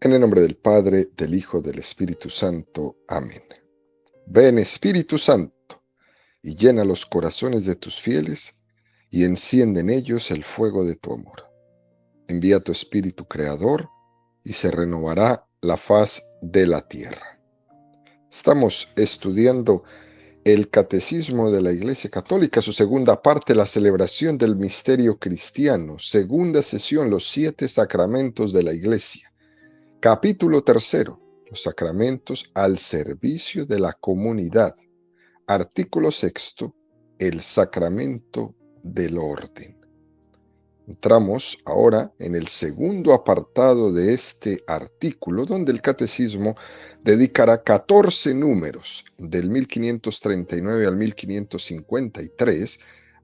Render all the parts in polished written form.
En el nombre del Padre, del Hijo, del Espíritu Santo. Amén. Ven, Espíritu Santo, y llena los corazones de tus fieles, y enciende en ellos el fuego de tu amor. Envía tu Espíritu Creador, y se renovará la faz de la tierra. Estamos estudiando el Catecismo de la Iglesia Católica, su segunda parte, la celebración del misterio cristiano, segunda sesión, los 7 sacramentos de la Iglesia. Capítulo tercero, los sacramentos al servicio de la comunidad. Artículo sexto, el sacramento del orden. Entramos ahora en el segundo apartado de este artículo, donde el Catecismo dedicará 14 números, del 1539 al 1553,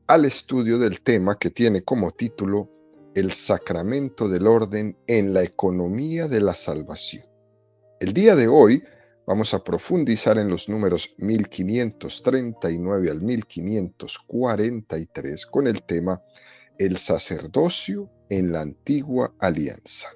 al estudio del tema que tiene como título El sacramento del orden en la economía de la salvación. El día de hoy vamos a profundizar en los números 1539 al 1543 con el tema El sacerdocio en la antigua alianza.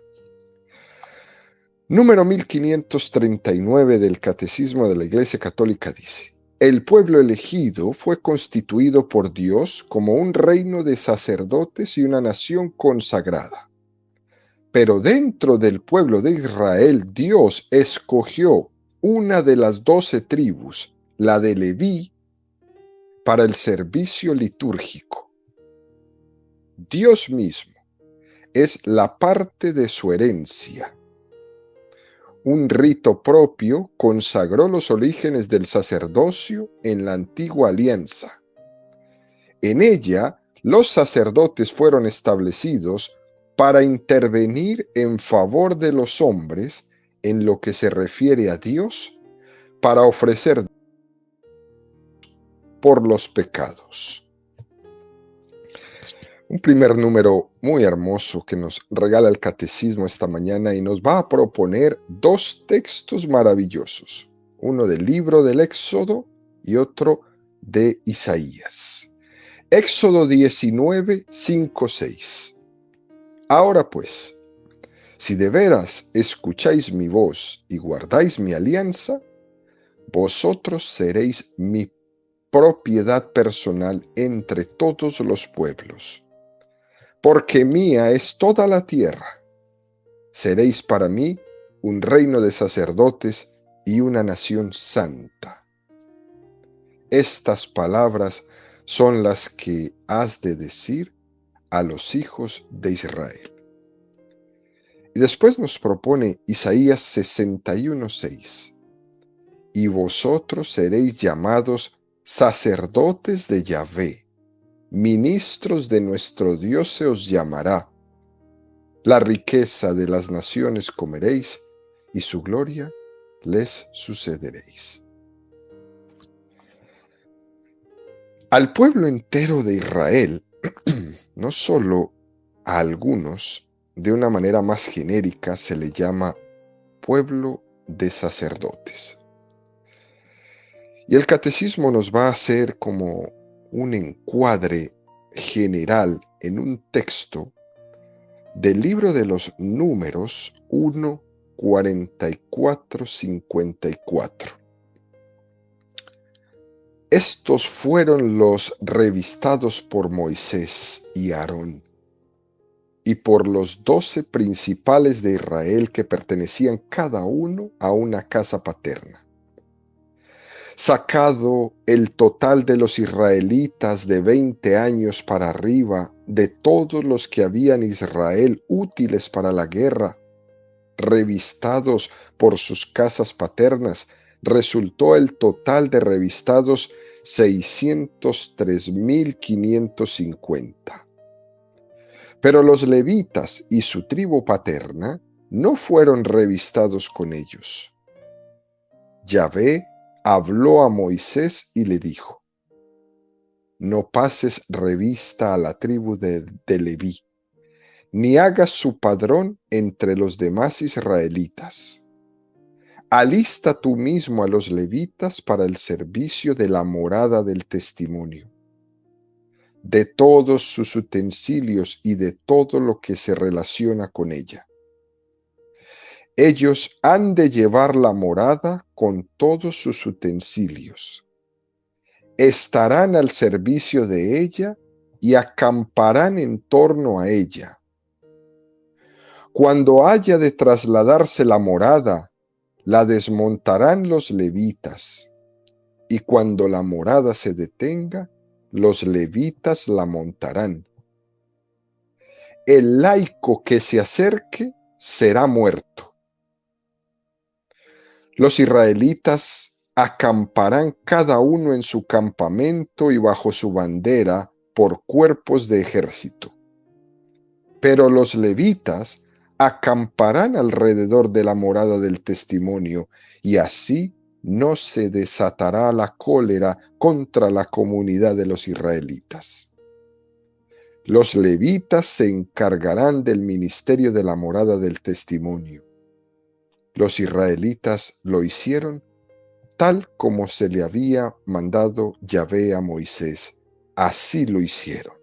Número 1539 del Catecismo de la Iglesia Católica dice: el pueblo elegido fue constituido por Dios como un reino de sacerdotes y una nación consagrada. Pero dentro del pueblo de Israel, Dios escogió una de las 12 tribus, la de Leví, para el servicio litúrgico. Dios mismo es la parte de su herencia. Un rito propio consagró los orígenes del sacerdocio en la antigua alianza. En ella, los sacerdotes fueron establecidos para intervenir en favor de los hombres en lo que se refiere a Dios, para ofrecer por los pecados. Un primer número muy hermoso que nos regala el Catecismo esta mañana y nos va a proponer 2 textos maravillosos, uno del libro del Éxodo y otro de Isaías. Éxodo 19, 5, 6. Ahora pues, si de veras escucháis mi voz y guardáis mi alianza, vosotros seréis mi propiedad personal entre todos los pueblos. Porque mía es toda la tierra. Seréis para mí un reino de sacerdotes y una nación santa. Estas palabras son las que has de decir a los hijos de Israel. Y después nos propone Isaías 61:6. Y vosotros seréis llamados sacerdotes de Yahvé, ministros de nuestro Dios se os llamará. La riqueza de las naciones comeréis, y su gloria les sucederéis. Al pueblo entero de Israel, no solo a algunos, de una manera más genérica, se le llama pueblo de sacerdotes. Y el Catecismo nos va a hacer como un encuadre general en un texto del libro de los Números 1, 44, 54. Estos fueron los revistados por Moisés y Aarón, y por los 12 principales de Israel que pertenecían cada uno a una casa paterna. Sacado el total de los israelitas de 20 años para arriba, de todos los que había en Israel útiles para la guerra, revistados por sus casas paternas, resultó el total de revistados 603,550. Pero los levitas y su tribu paterna no fueron revistados con ellos. Yahvé habló a Moisés y le dijo: no pases revista a la tribu de Leví, ni hagas su padrón entre los demás israelitas. Alista tú mismo a los levitas para el servicio de la morada del testimonio, de todos sus utensilios y de todo lo que se relaciona con ella. Ellos han de llevar la morada con todos sus utensilios. Estarán al servicio de ella y acamparán en torno a ella. Cuando haya de trasladarse la morada, la desmontarán los levitas, y cuando la morada se detenga, los levitas la montarán. El laico que se acerque será muerto. Los israelitas acamparán cada uno en su campamento y bajo su bandera por cuerpos de ejército. Pero los levitas acamparán alrededor de la morada del testimonio, y así no se desatará la cólera contra la comunidad de los israelitas. Los levitas se encargarán del ministerio de la morada del testimonio. Los israelitas lo hicieron tal como se le había mandado Yahvé a Moisés. Así lo hicieron.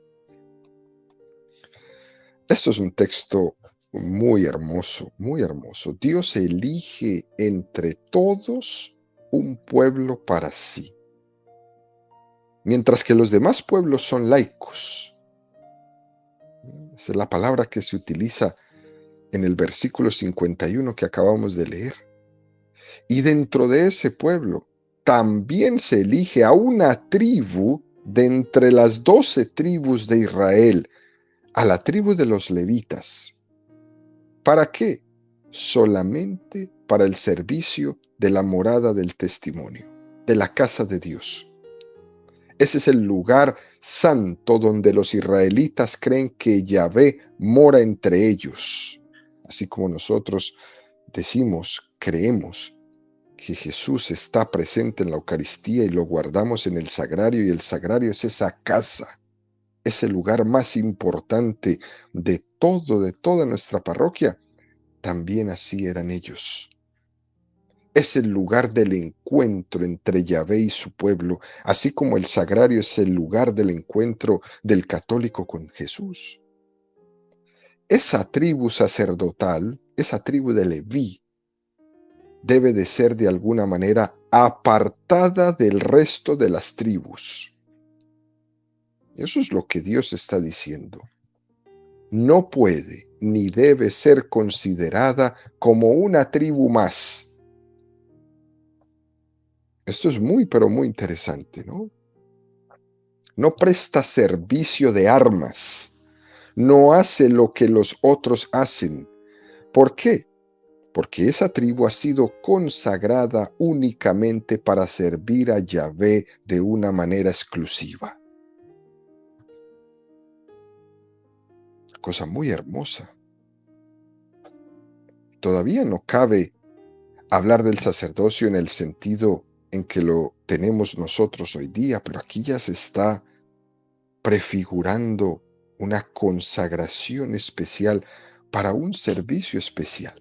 Esto es un texto muy hermoso, muy hermoso. Dios elige entre todos un pueblo para sí, mientras que los demás pueblos son laicos. Esa es la palabra que se utiliza en el versículo 51 que acabamos de leer. Y dentro de ese pueblo también se elige a una tribu de entre las 12 tribus de Israel, a la tribu de los levitas. ¿Para qué? Solamente para el servicio de la morada del testimonio, de la casa de Dios. Ese es el lugar santo donde los israelitas creen que Yahvé mora entre ellos. Así como nosotros decimos, creemos que Jesús está presente en la Eucaristía y lo guardamos en el sagrario, y el sagrario es esa casa, es el lugar más importante de toda nuestra parroquia. También así eran ellos. Es el lugar del encuentro entre Yahvé y su pueblo, así como el sagrario es el lugar del encuentro del católico con Jesús. Esa tribu sacerdotal, esa tribu de Leví, debe de ser de alguna manera apartada del resto de las tribus. Eso es lo que Dios está diciendo. No puede ni debe ser considerada como una tribu más. Esto es muy, pero muy interesante, ¿no? No presta servicio de armas, no hace lo que los otros hacen. ¿Por qué? Porque esa tribu ha sido consagrada únicamente para servir a Yahvé de una manera exclusiva. Cosa muy hermosa. Todavía no cabe hablar del sacerdocio en el sentido en que lo tenemos nosotros hoy día, pero aquí ya se está prefigurando una consagración especial para un servicio especial.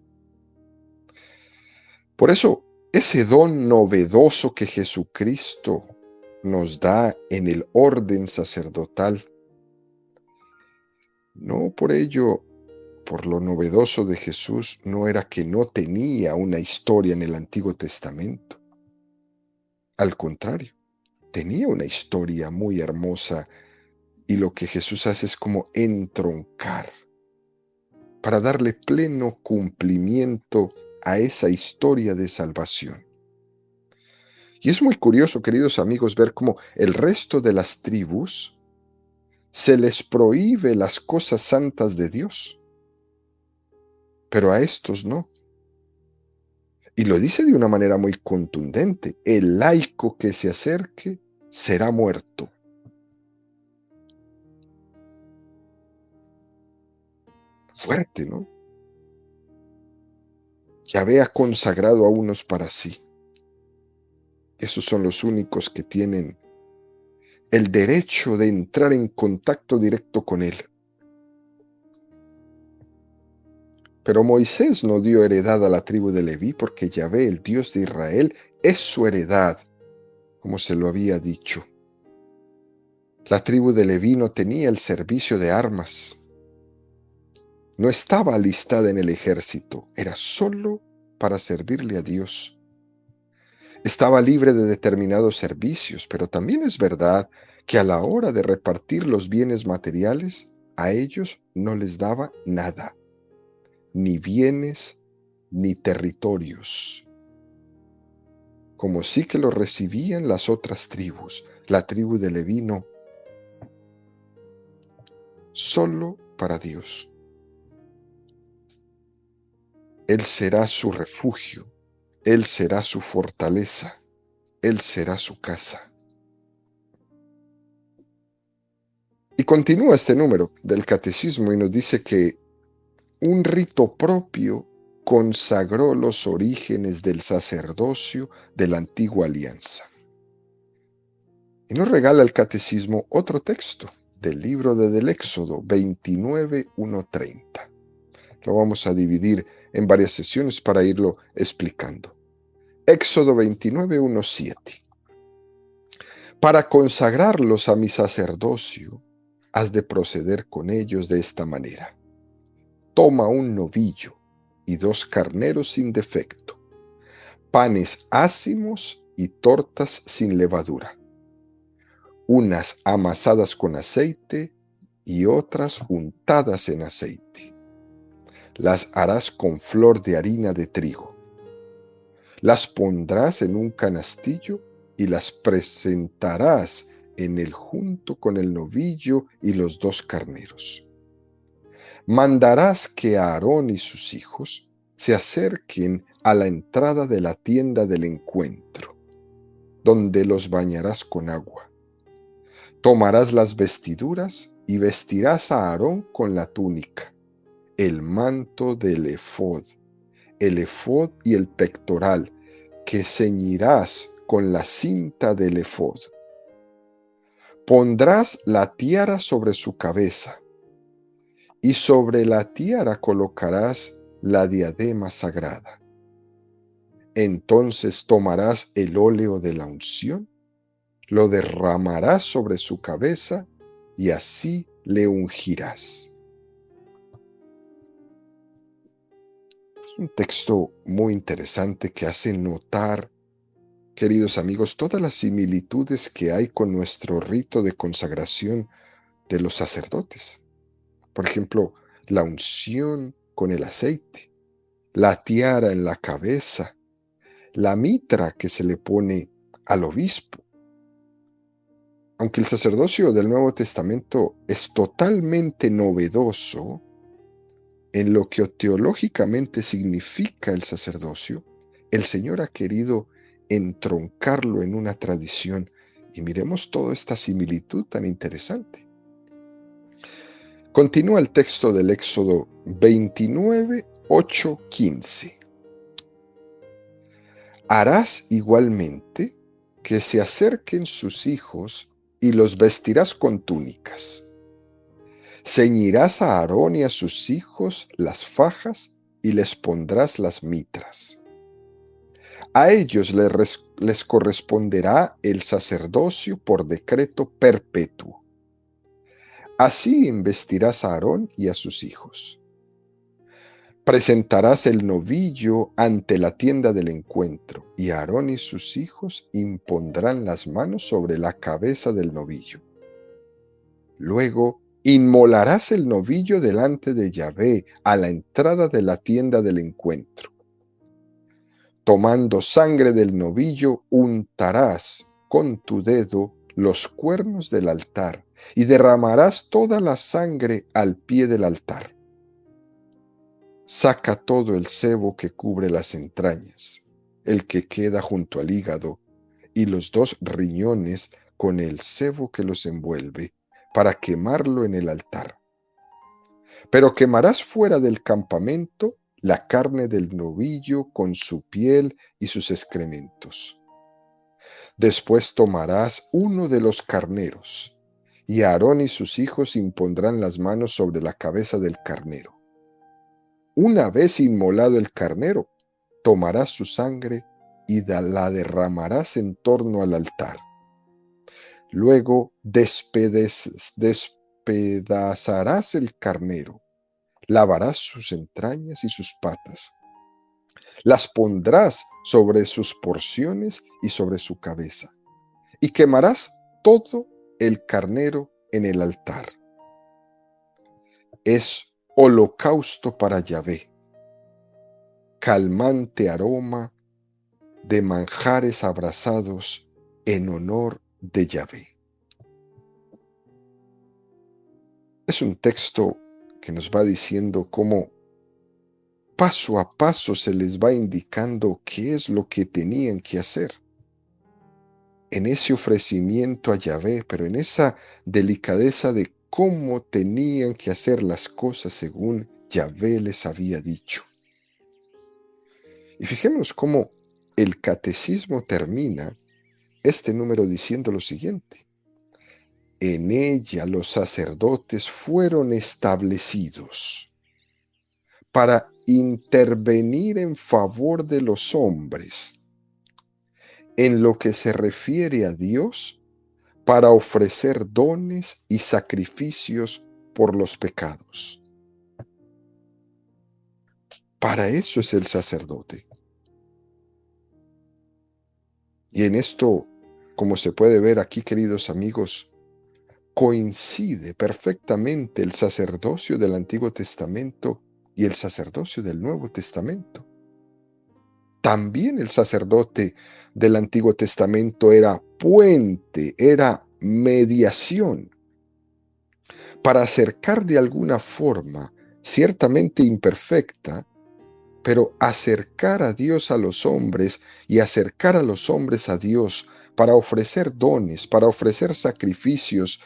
Por eso, ese don novedoso que Jesucristo nos da en el orden sacerdotal, no por ello, por lo novedoso de Jesús, no era que no tenía una historia en el Antiguo Testamento. Al contrario, tenía una historia muy hermosa, y lo que Jesús hace es como entroncar para darle pleno cumplimiento a esa historia de salvación. Y es muy curioso, queridos amigos, ver cómo el resto de las tribus se les prohíbe las cosas santas de Dios, pero a estos no. Y lo dice de una manera muy contundente: el laico que se acerque será muerto. Fuerte, ¿no? Yahvé ha consagrado a unos para sí. Esos son los únicos que tienen el derecho de entrar en contacto directo con Él. Pero Moisés no dio heredad a la tribu de Leví, porque Yahvé, el Dios de Israel, es su heredad, como se lo había dicho. La tribu de Leví no tenía el servicio de armas. No estaba alistada en el ejército, era solo para servirle a Dios. Estaba libre de determinados servicios, pero también es verdad que a la hora de repartir los bienes materiales, a ellos no les daba nada, ni bienes, ni territorios, como sí que lo recibían las otras tribus. La tribu de Leví no, solo para Dios. Él será su refugio, Él será su fortaleza, Él será su casa. Y continúa este número del catecismo y nos dice que un rito propio consagró los orígenes del sacerdocio de la antigua alianza. Y nos regala el catecismo otro texto del libro del Éxodo 29:1-30. Lo vamos a dividir en varias sesiones para irlo explicando. Éxodo 29:1-7. Para consagrarlos a mi sacerdocio, has de proceder con ellos de esta manera. Toma un novillo y 2 carneros sin defecto, panes ácimos y tortas sin levadura, unas amasadas con aceite y otras untadas en aceite. Las harás con flor de harina de trigo. Las pondrás en un canastillo y las presentarás en él junto con el novillo y los 2 carneros. Mandarás que Aarón y sus hijos se acerquen a la entrada de la tienda del encuentro, donde los bañarás con agua. Tomarás las vestiduras y vestirás a Aarón con la túnica, el manto del efod, el efod y el pectoral, que ceñirás con la cinta del efod. Pondrás la tiara sobre su cabeza, y sobre la tiara colocarás la diadema sagrada. Entonces tomarás el óleo de la unción, lo derramarás sobre su cabeza y así le ungirás. Es un texto muy interesante que hace notar, queridos amigos, todas las similitudes que hay con nuestro rito de consagración de los sacerdotes. Por ejemplo, la unción con el aceite, la tiara en la cabeza, la mitra que se le pone al obispo. Aunque el sacerdocio del Nuevo Testamento es totalmente novedoso en lo que teológicamente significa el sacerdocio, el Señor ha querido entroncarlo en una tradición. Y miremos toda esta similitud tan interesante. Continúa el texto del Éxodo 29:8-15. Harás igualmente que se acerquen sus hijos y los vestirás con túnicas. Ceñirás a Aarón y a sus hijos las fajas y les pondrás las mitras. A ellos les corresponderá el sacerdocio por decreto perpetuo. Así investirás a Aarón y a sus hijos. Presentarás el novillo ante la tienda del encuentro, y Aarón y sus hijos impondrán las manos sobre la cabeza del novillo. Luego inmolarás el novillo delante de Yahvé a la entrada de la tienda del encuentro. Tomando sangre del novillo, untarás con tu dedo los cuernos del altar y derramarás toda la sangre al pie del altar. Saca todo el sebo que cubre las entrañas, el que queda junto al hígado, y los 2 riñones con el sebo que los envuelve, para quemarlo en el altar. Pero quemarás fuera del campamento la carne del novillo con su piel y sus excrementos. Después tomarás uno de los carneros, y Aarón y sus hijos impondrán las manos sobre la cabeza del carnero. Una vez inmolado el carnero, tomarás su sangre y la derramarás en torno al altar. Luego despedazarás el carnero, lavarás sus entrañas y sus patas, las pondrás sobre sus porciones y sobre su cabeza, y quemarás todo el carnero en el altar. Es holocausto para Yahvé, calmante aroma de manjares abrasados en honor de Yahvé. Es un texto que nos va diciendo cómo paso a paso se les va indicando qué es lo que tenían que hacer en ese ofrecimiento a Yahvé, pero en esa delicadeza de cómo tenían que hacer las cosas según Yahvé les había dicho. Y fijémonos cómo el catecismo termina este número diciendo lo siguiente: en ella los sacerdotes fueron establecidos para intervenir en favor de los hombres en lo que se refiere a Dios, para ofrecer dones y sacrificios por los pecados. Para eso es el sacerdote. Y en esto, como se puede ver aquí, queridos amigos, coincide perfectamente el sacerdocio del Antiguo Testamento y el sacerdocio del Nuevo Testamento. También el sacerdote del Antiguo Testamento era puente, era mediación, para acercar de alguna forma, ciertamente imperfecta, pero acercar a Dios a los hombres y acercar a los hombres a Dios para ofrecer dones, para ofrecer sacrificios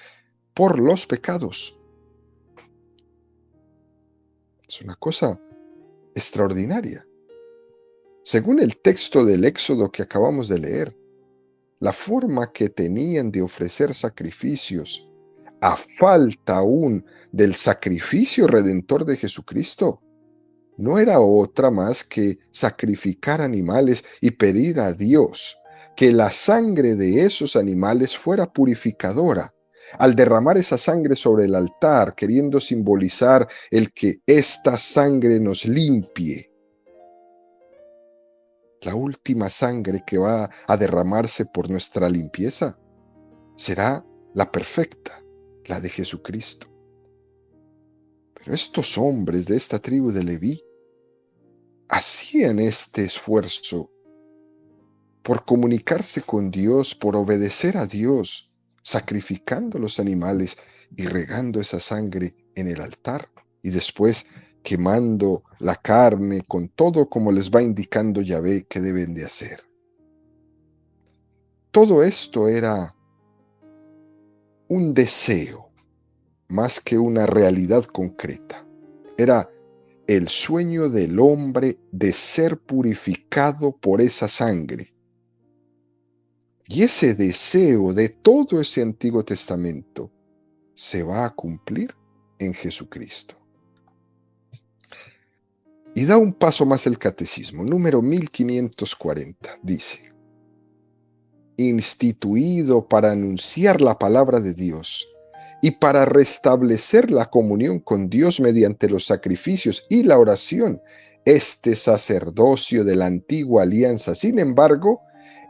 por los pecados. Es una cosa extraordinaria. Según el texto del Éxodo que acabamos de leer, la forma que tenían de ofrecer sacrificios, a falta aún del sacrificio redentor de Jesucristo, no era otra más que sacrificar animales y pedir a Dios que la sangre de esos animales fuera purificadora. Al derramar esa sangre sobre el altar, queriendo simbolizar el que esta sangre nos limpie, la última sangre que va a derramarse por nuestra limpieza será la perfecta, la de Jesucristo. Pero estos hombres de esta tribu de Leví hacían este esfuerzo por comunicarse con Dios, por obedecer a Dios, sacrificando los animales y regando esa sangre en el altar, y después quemando la carne con todo como les va indicando Yahvé que deben de hacer. Todo esto era un deseo más que una realidad concreta. Era el sueño del hombre de ser purificado por esa sangre. Y ese deseo de todo ese Antiguo Testamento se va a cumplir en Jesucristo. Y da un paso más el catecismo, número 1540, dice: instituido para anunciar la palabra de Dios y para restablecer la comunión con Dios mediante los sacrificios y la oración, este sacerdocio de la antigua alianza, sin embargo,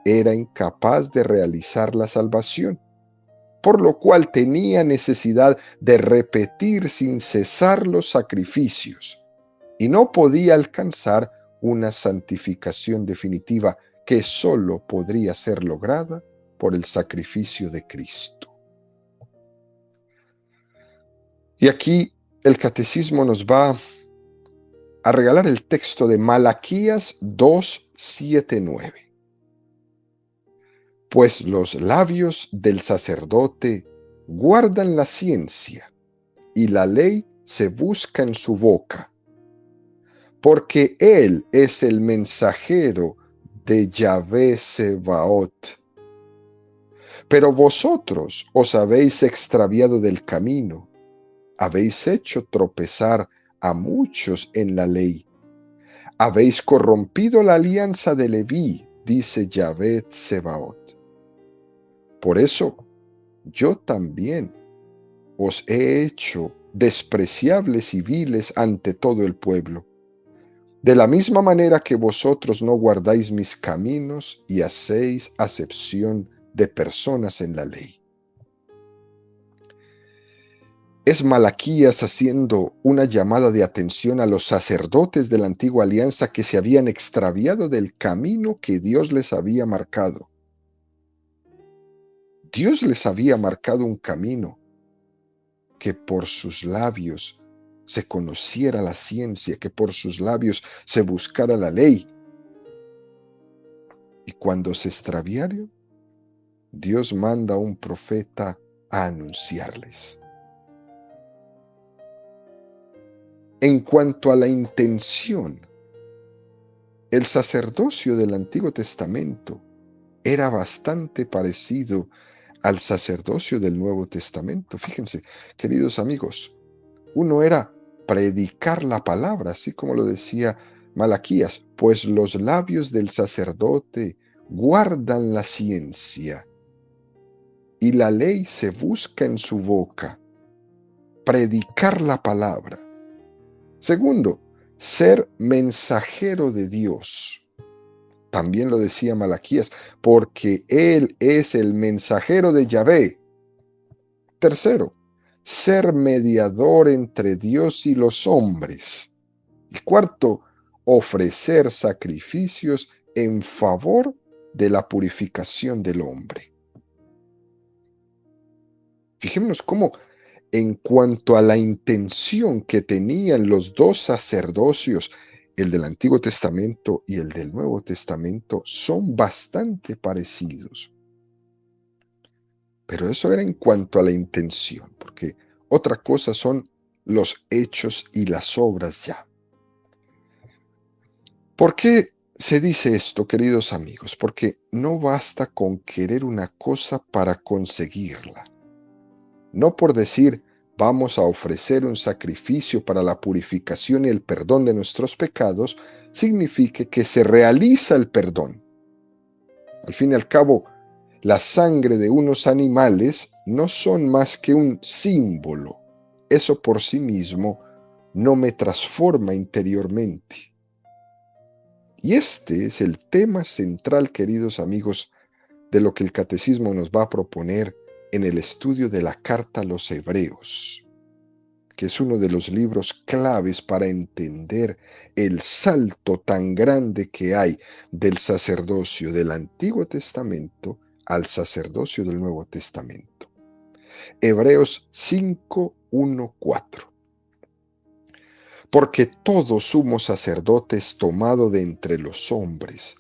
era incapaz de realizar la salvación, por lo cual tenía necesidad de repetir sin cesar los sacrificios, y no podía alcanzar una santificación definitiva que sólo podría ser lograda por el sacrificio de Cristo. Y aquí el catecismo nos va a regalar el texto de Malaquías 2:7-9. Pues los labios del sacerdote guardan la ciencia, y la ley se busca en su boca, porque él es el mensajero de Yahvé Sebaot. Pero vosotros os habéis extraviado del camino, habéis hecho tropezar a muchos en la ley, habéis corrompido la alianza de Leví, dice Yahvé Sebaot. Por eso, yo también os he hecho despreciables y viles ante todo el pueblo. De la misma manera que vosotros no guardáis mis caminos y hacéis acepción de personas en la ley. Es Malaquías haciendo una llamada de atención a los sacerdotes de la antigua alianza que se habían extraviado del camino que Dios les había marcado. Dios les había marcado un camino, que por sus labios se conociera la ciencia, que por sus labios se buscara la ley. Y cuando se extraviaron, Dios manda a un profeta a anunciarles. En cuanto a la intención, el sacerdocio del Antiguo Testamento era bastante parecido al sacerdocio del Nuevo Testamento. Fíjense, queridos amigos, uno era predicar la palabra, así como lo decía Malaquías, pues los labios del sacerdote guardan la ciencia y la ley se busca en su boca. Predicar la palabra. Segundo, ser mensajero de Dios. También lo decía Malaquías, porque Él es el mensajero de Yahvé. Tercero, ser mediador entre Dios y los hombres. Y cuarto, ofrecer sacrificios en favor de la purificación del hombre. Fijémonos cómo, en cuanto a la intención que tenían los dos sacerdocios, el del Antiguo Testamento y el del Nuevo Testamento, son bastante parecidos. Pero eso era en cuanto a la intención, porque otra cosa son los hechos y las obras ya. ¿Por qué se dice esto, queridos amigos? Porque no basta con querer una cosa para conseguirla. No por decir, vamos a ofrecer un sacrificio para la purificación y el perdón de nuestros pecados, signifique que se realiza el perdón. Al fin y al cabo, la sangre de unos animales no son más que un símbolo. Eso por sí mismo no me transforma interiormente. Y este es el tema central, queridos amigos, de lo que el Catecismo nos va a proponer en el estudio de la Carta a los Hebreos, que es uno de los libros claves para entender el salto tan grande que hay del sacerdocio del Antiguo Testamento al sacerdocio del Nuevo Testamento. Hebreos 5, 1, 4. Porque todo sumo sacerdote es tomado de entre los hombres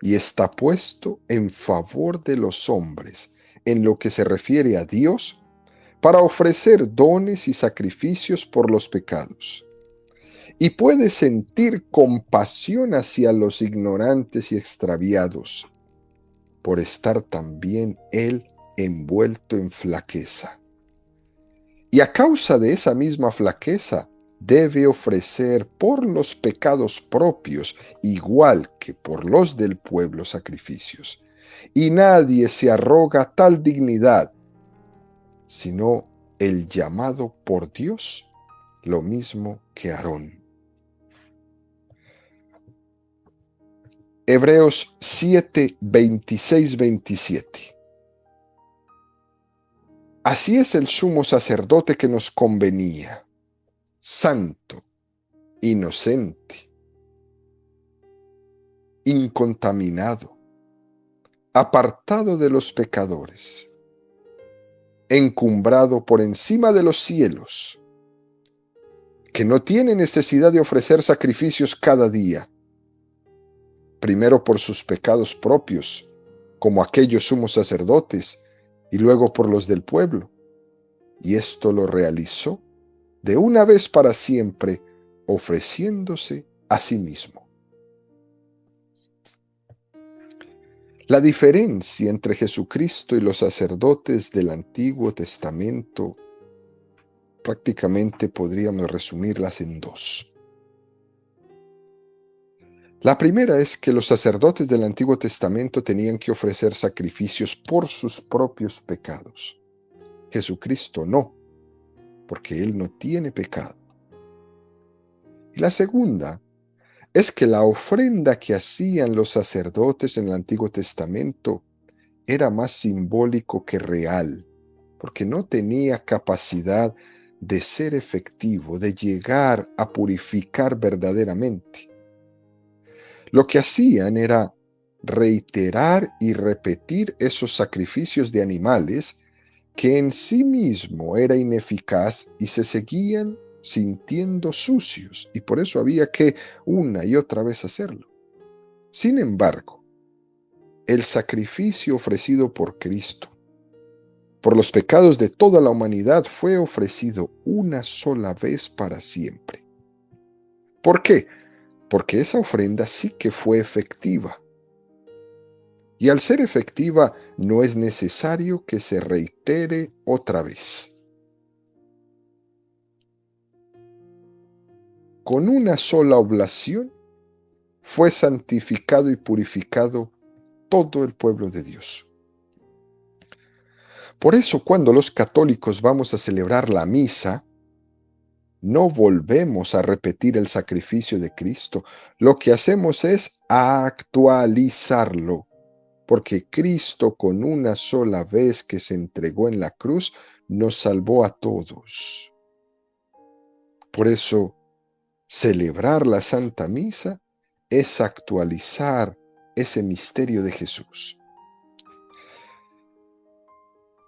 y está puesto en favor de los hombres en lo que se refiere a Dios para ofrecer dones y sacrificios por los pecados. Y puede sentir compasión hacia los ignorantes y extraviados, por estar también él envuelto en flaqueza. Y a causa de esa misma flaqueza, debe ofrecer por los pecados propios, igual que por los del pueblo, sacrificios. Y nadie se arroga tal dignidad, sino el llamado por Dios, lo mismo que Aarón. Hebreos 7, 26, 27. Así es el sumo sacerdote que nos convenía, santo, inocente, incontaminado, apartado de los pecadores, encumbrado por encima de los cielos, que no tiene necesidad de ofrecer sacrificios cada día, primero por sus pecados propios, como aquellos sumos sacerdotes, y luego por los del pueblo. Y esto lo realizó de una vez para siempre, ofreciéndose a sí mismo. La diferencia entre Jesucristo y los sacerdotes del Antiguo Testamento prácticamente podríamos resumirlas en dos. La primera es que los sacerdotes del Antiguo Testamento tenían que ofrecer sacrificios por sus propios pecados. Jesucristo no. porque Él no tiene pecado. Y la segunda es que la ofrenda que hacían los sacerdotes en el Antiguo Testamento era más simbólico que real, porque no tenía capacidad de ser efectivo, de llegar a purificar verdaderamente. Lo que hacían era reiterar y repetir esos sacrificios de animales que en sí mismo era ineficaz y se seguían sintiendo sucios, y por eso había que una y otra vez hacerlo. Sin embargo, el sacrificio ofrecido por Cristo por los pecados de toda la humanidad fue ofrecido una sola vez para siempre. ¿Por qué? Porque esa ofrenda sí que fue efectiva. Y al ser efectiva, no es necesario que se reitere otra vez. Con una sola oblación fue santificado y purificado todo el pueblo de Dios. Por eso, cuando los católicos vamos a celebrar la misa, no volvemos a repetir el sacrificio de Cristo. Lo que hacemos es actualizarlo, porque Cristo con una sola vez que se entregó en la cruz nos salvó a todos. Por eso, celebrar la Santa Misa es actualizar ese misterio de Jesús.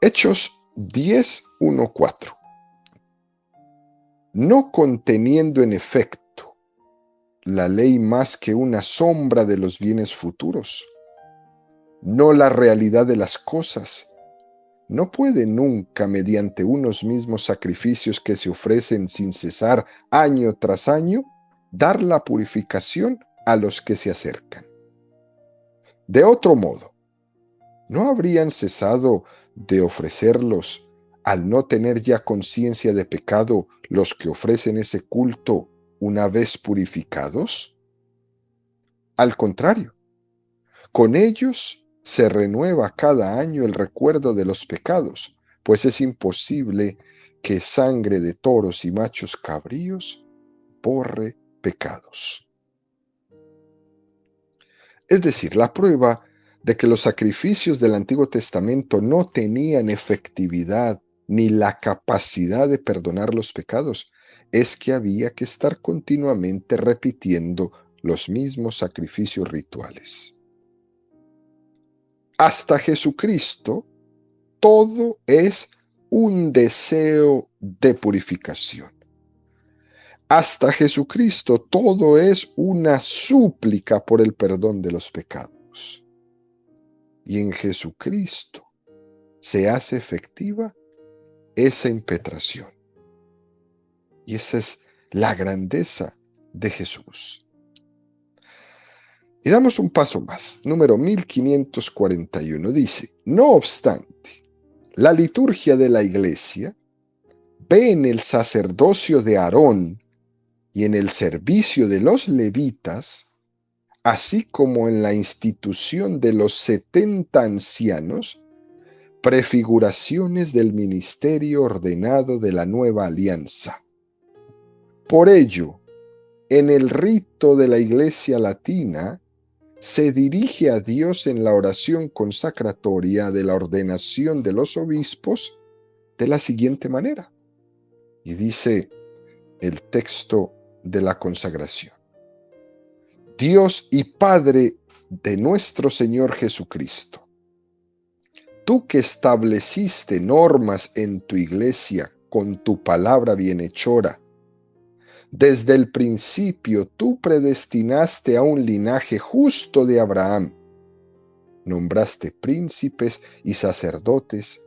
Hechos 10:1-4. No conteniendo en efecto la ley más que una sombra de los bienes futuros, no la realidad de las cosas, no puede nunca, mediante unos mismos sacrificios que se ofrecen sin cesar año tras año, dar la purificación a los que se acercan. De otro modo, ¿no habrían cesado de ofrecerlos al no tener ya conciencia de pecado los que ofrecen ese culto una vez purificados? Al contrario, con ellos se renueva cada año el recuerdo de los pecados, pues es imposible que sangre de toros y machos cabríos borre pecados. Es decir, la prueba de que los sacrificios del Antiguo Testamento no tenían efectividad ni la capacidad de perdonar los pecados es que había que estar continuamente repitiendo los mismos sacrificios rituales. Hasta Jesucristo, todo es un deseo de purificación. Hasta Jesucristo, todo es una súplica por el perdón de los pecados. Y en Jesucristo se hace efectiva esa impetración. Y esa es la grandeza de Jesús. Y damos un paso más. Número 1541 dice: no obstante, la liturgia de la Iglesia ve en el sacerdocio de Aarón y en el servicio de los levitas, así como en la institución de los 70 ancianos, prefiguraciones del ministerio ordenado de la nueva alianza. Por ello, en el rito de la Iglesia latina, se dirige a Dios en la oración consacratoria de la ordenación de los obispos de la siguiente manera. Y dice el texto de la consagración: Dios y Padre de nuestro Señor Jesucristo, tú que estableciste normas en tu iglesia con tu palabra bienhechora, desde el principio tú predestinaste a un linaje justo de Abraham, nombraste príncipes y sacerdotes,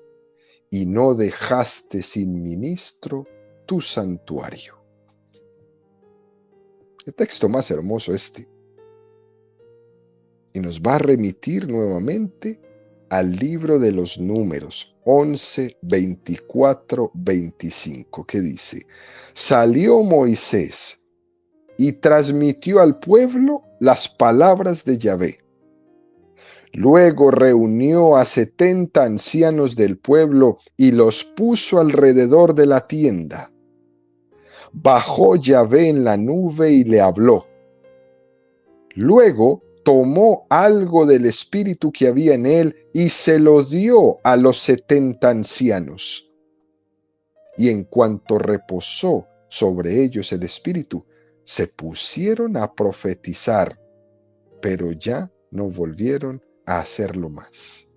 y no dejaste sin ministro tu santuario. El texto más hermoso este. Y nos va a remitir nuevamente al libro de los Números 11, 24, 25, que dice: salió Moisés y transmitió al pueblo las palabras de Yahvé. Luego reunió a 70 ancianos del pueblo y los puso alrededor de la tienda. Bajó Yahvé en la nube y le habló. Luego tomó algo del espíritu que había en él y se lo dio a los 70 ancianos. Y en cuanto reposó sobre ellos el espíritu, se pusieron a profetizar, pero ya no volvieron a hacerlo más.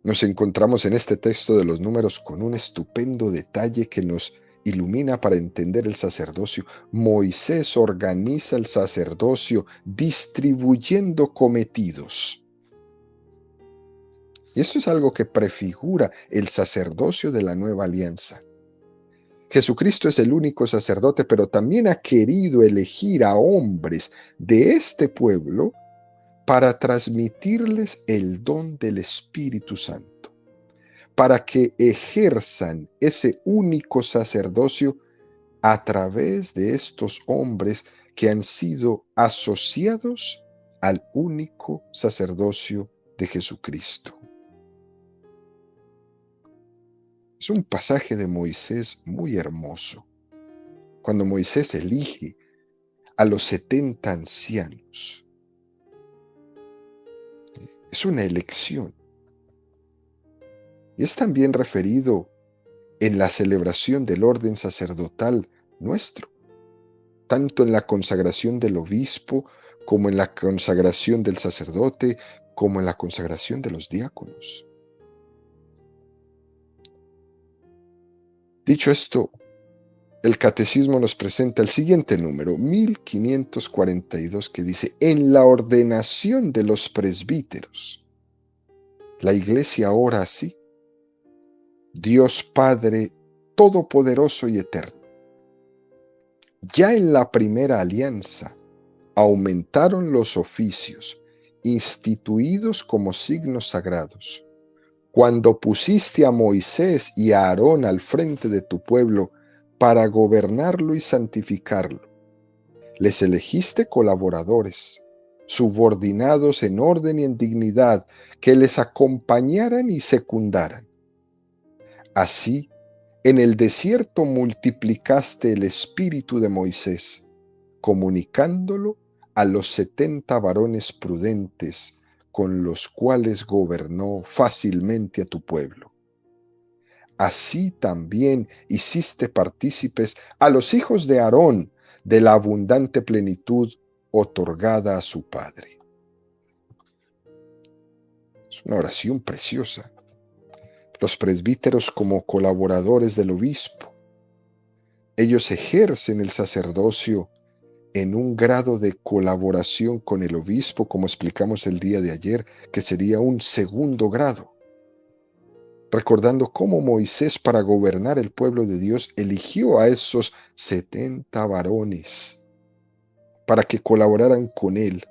Nos encontramos en este texto de los Números con un estupendo detalle que nos ilumina para entender el sacerdocio. Moisés organiza el sacerdocio distribuyendo cometidos. Y esto es algo que prefigura el sacerdocio de la nueva alianza. Jesucristo es el único sacerdote, pero también ha querido elegir a hombres de este pueblo para transmitirles el don del Espíritu Santo, para que ejerzan ese único sacerdocio a través de estos hombres que han sido asociados al único sacerdocio de Jesucristo. Es un pasaje de Moisés muy hermoso, cuando Moisés elige a los 70 ancianos. Es una elección. Y es también referido en la celebración del orden sacerdotal nuestro, tanto en la consagración del obispo, como en la consagración del sacerdote, como en la consagración de los diáconos. Dicho esto, el catecismo nos presenta el siguiente número, 1542, que dice: en la ordenación de los presbíteros, la Iglesia ora así: Dios Padre Todopoderoso y Eterno. Ya en la primera alianza aumentaron los oficios instituidos como signos sagrados. Cuando pusiste a Moisés y a Aarón al frente de tu pueblo para gobernarlo y santificarlo, les elegiste colaboradores, subordinados en orden y en dignidad, que les acompañaran y secundaran. Así, en el desierto multiplicaste el espíritu de Moisés, comunicándolo a los 70 varones prudentes, con los cuales gobernó fácilmente a tu pueblo. Así también hiciste partícipes a los hijos de Aarón de la abundante plenitud otorgada a su padre. Es una oración preciosa. Los presbíteros como colaboradores del obispo. Ellos ejercen el sacerdocio en un grado de colaboración con el obispo, como explicamos el día de ayer, que sería un segundo grado. Recordando cómo Moisés, para gobernar el pueblo de Dios, eligió a esos 70 varones para que colaboraran con él.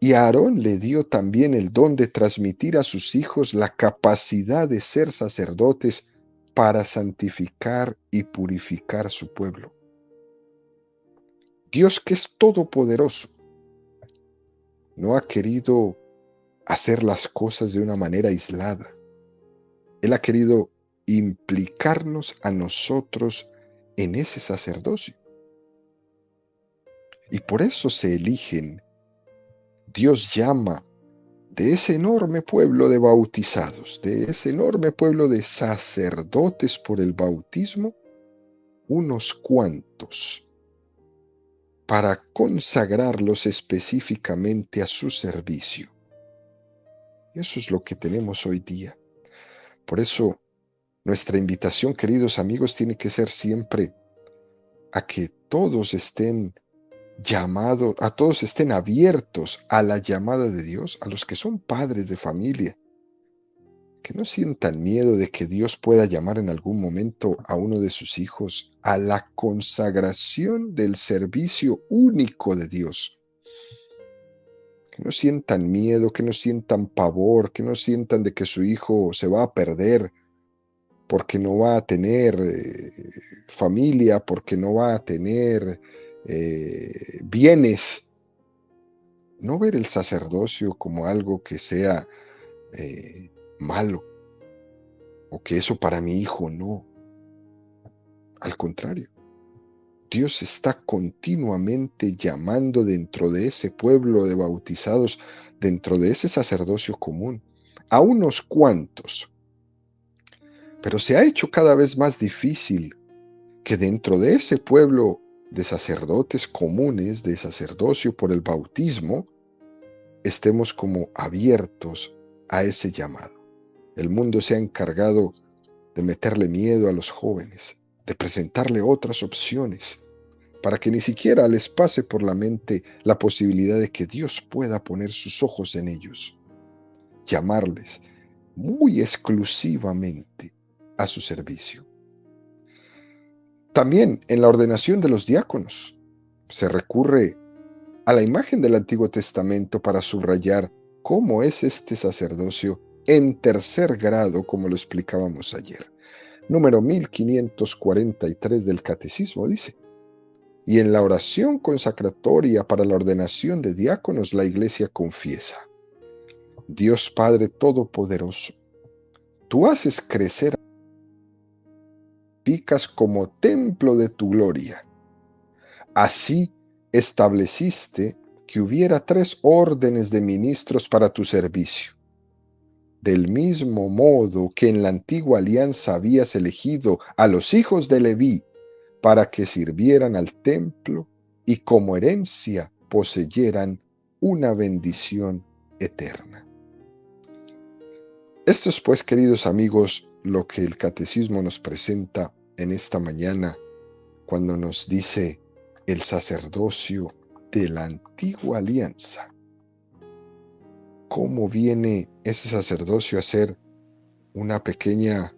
Y a Aarón le dio también el don de transmitir a sus hijos la capacidad de ser sacerdotes para santificar y purificar su pueblo. Dios, que es todopoderoso, no ha querido hacer las cosas de una manera aislada. Él ha querido implicarnos a nosotros en ese sacerdocio. Y por eso se eligen. Dios llama de ese enorme pueblo de bautizados, de ese enorme pueblo de sacerdotes por el bautismo, unos cuantos, para consagrarlos específicamente a su servicio. Y eso es lo que tenemos hoy día. Por eso, nuestra invitación, queridos amigos, tiene que ser siempre a que todos estén llamados, a todos estén abiertos a la llamada de Dios, a los que son padres de familia, que no sientan miedo de que Dios pueda llamar en algún momento a uno de sus hijos a la consagración del servicio único de Dios. Que no sientan miedo, que no sientan pavor, que no sientan de que su hijo se va a perder porque no va a tener familia, porque no va a tener bienes. no ver el sacerdocio como algo que sea malo o que eso para mi hijo no. Al contrario, Dios está continuamente llamando dentro de ese pueblo de bautizados, dentro de ese sacerdocio común, a unos cuantos. Pero se ha hecho cada vez más difícil que dentro de ese pueblo de sacerdotes comunes, de sacerdocio por el bautismo, estemos como abiertos a ese llamado. El mundo se ha encargado de meterle miedo a los jóvenes, de presentarle otras opciones, para que ni siquiera les pase por la mente la posibilidad de que Dios pueda poner sus ojos en ellos, llamarles muy exclusivamente a su servicio. También en la ordenación de los diáconos se recurre a la imagen del Antiguo Testamento para subrayar cómo es este sacerdocio en tercer grado, como lo explicábamos ayer. Número 1543 del Catecismo dice: y en la oración consacratoria para la ordenación de diáconos, la Iglesia confiesa: Dios Padre Todopoderoso, tú haces crecer picas como templo de tu gloria. Así estableciste que hubiera 3 órdenes de ministros para tu servicio. Del mismo modo que en la antigua alianza habías elegido a los hijos de Leví para que sirvieran al templo y como herencia poseyeran una bendición eterna. Esto es, pues, queridos amigos, lo que el Catecismo nos presenta en esta mañana cuando nos dice el sacerdocio de la antigua alianza. ¿Cómo viene ese sacerdocio a ser una pequeña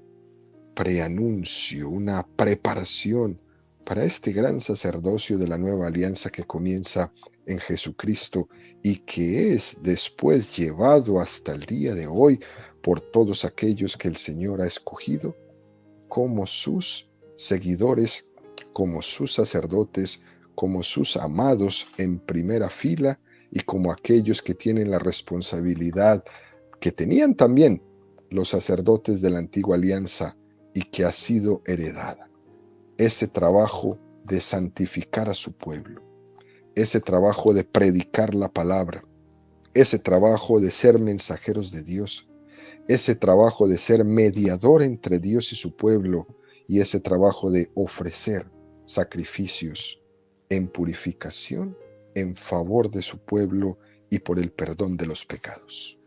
preanuncio, una preparación para este gran sacerdocio de la nueva alianza que comienza en Jesucristo y que es después llevado hasta el día de hoy por todos aquellos que el Señor ha escogido como sus seguidores, como sus sacerdotes, como sus amados en primera fila y como aquellos que tienen la responsabilidad que tenían también los sacerdotes de la antigua alianza y que ha sido heredada. Ese trabajo de santificar a su pueblo, ese trabajo de predicar la palabra, ese trabajo de ser mensajeros de Dios, ese trabajo de ser mediador entre Dios y su pueblo, y ese trabajo de ofrecer sacrificios en purificación, en favor de su pueblo y por el perdón de los pecados.